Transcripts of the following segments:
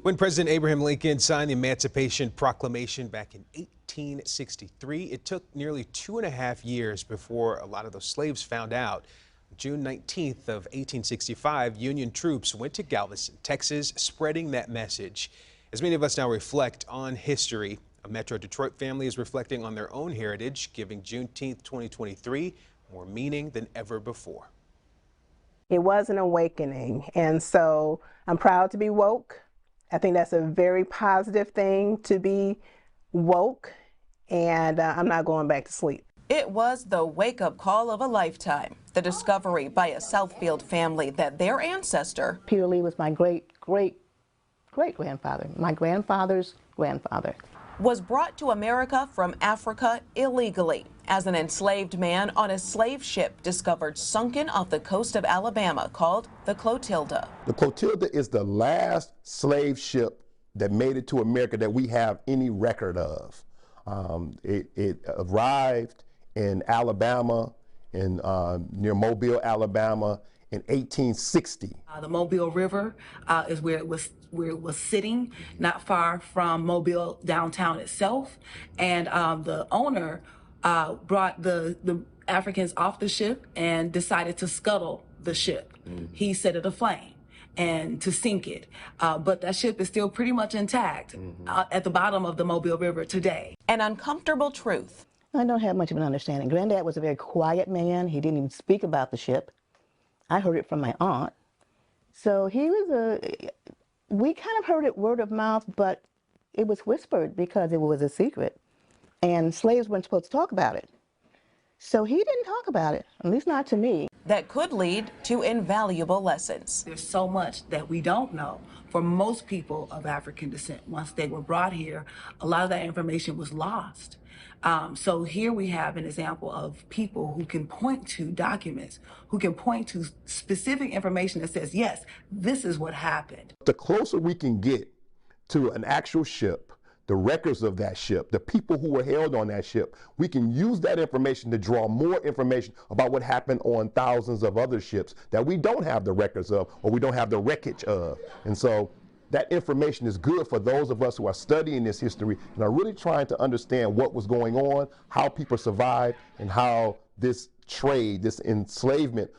When President Abraham Lincoln signed the Emancipation Proclamation back in 1863, it took nearly 2.5 years before a lot of those slaves found out. June 19th of 1865, Union troops went to Galveston, Texas, spreading that message. As many of us now reflect on history, a Metro Detroit family is reflecting on their own heritage, giving Juneteenth 2023 more meaning than ever before. It was an awakening, and so I'm proud to be woke. I think that's a very positive thing, to be woke, and I'm not going back to sleep. It was the wake-up call of a lifetime, the discovery by a Southfield family that their ancestor, Peter Lee, was my great-great-great-grandfather, my grandfather's grandfather, was brought to America from Africa illegally as an enslaved man on a slave ship discovered sunken off the coast of Alabama called the Clotilda. The Clotilda is the last slave ship that made it to America that we have any record of. It arrived in Alabama, near Mobile, Alabama, in 1860. The Mobile River is where it was sitting, not far from Mobile downtown itself, and the owner brought the Africans off the ship and decided to scuttle the ship. He set it aflame and to sink it, but that ship is still pretty much intact at the bottom of the Mobile River today. An uncomfortable truth. I don't have much of an understanding. Granddad was a very quiet man. He didn't even speak about the ship. I heard it from my aunt. So we kind of heard it word of mouth, but it was whispered because it was a secret. And slaves weren't supposed to talk about it. So he didn't talk about it, at least not to me. That could lead to invaluable lessons. There's so much that we don't know. For most people of African descent, once they were brought here, a lot of that information was lost. So here we have an example of people who can point to documents, who can point to specific information that says, yes, this is what happened. The closer we can get to an actual ship, the records of that ship, the people who were held on that ship, we can use that information to draw more information about what happened on thousands of other ships that we don't have the records of, or we don't have the wreckage of. And so that information is good for those of us who are studying this history and are really trying to understand what was going on, how people survived, and how this trade, this enslavement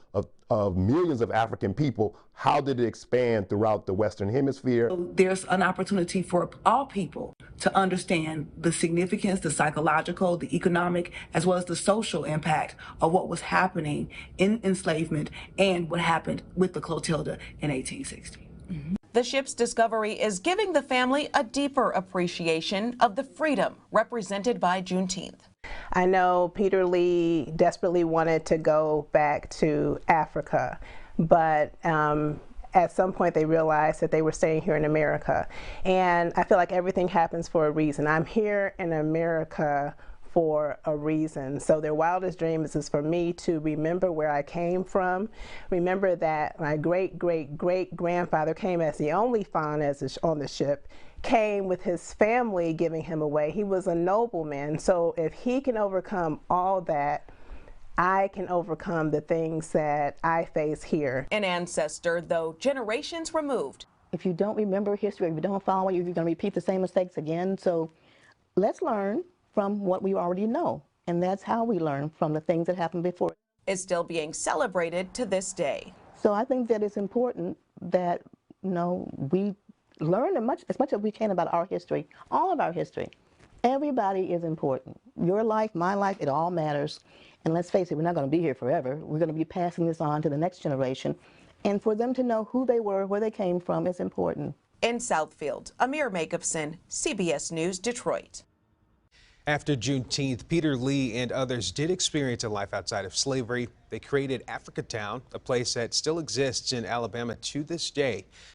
of millions of African people, how did it expand throughout the Western Hemisphere? There's an opportunity for all people to understand the significance, the psychological, the economic, as well as the social impact of what was happening in enslavement and what happened with the Clotilda in 1860. The ship's discovery is giving the family a deeper appreciation of the freedom represented by Juneteenth. I know Peter Lee desperately wanted to go back to Africa, but at some point they realized that they were staying here in America. And I feel like everything happens for a reason. I'm here in America for a reason. So their wildest dream is for me to remember where I came from, remember that my great-great-great-grandfather came as the only fawn on the ship, came with his family giving him away. He was a nobleman. So if he can overcome all that, I can overcome the things that I face here. An ancestor, though generations removed. If you don't remember history, if you don't follow it, you're going to repeat the same mistakes again. So let's learn from what we already know. And that's how we learn, from the things that happened before. Is still being celebrated to this day. So I think that it's important that, we learn as much as we can about our history, all of our history. Everybody is important. Your life, my life, it all matters. And let's face it, we're not going to be here forever. We're going to be passing this on to the next generation. And for them to know who they were, where they came from, is important. In Southfield, Amir Makupson, CBS News, Detroit. After Juneteenth, Peter Lee and others did experience a life outside of slavery. They created Africatown, a place that still exists in Alabama to this day.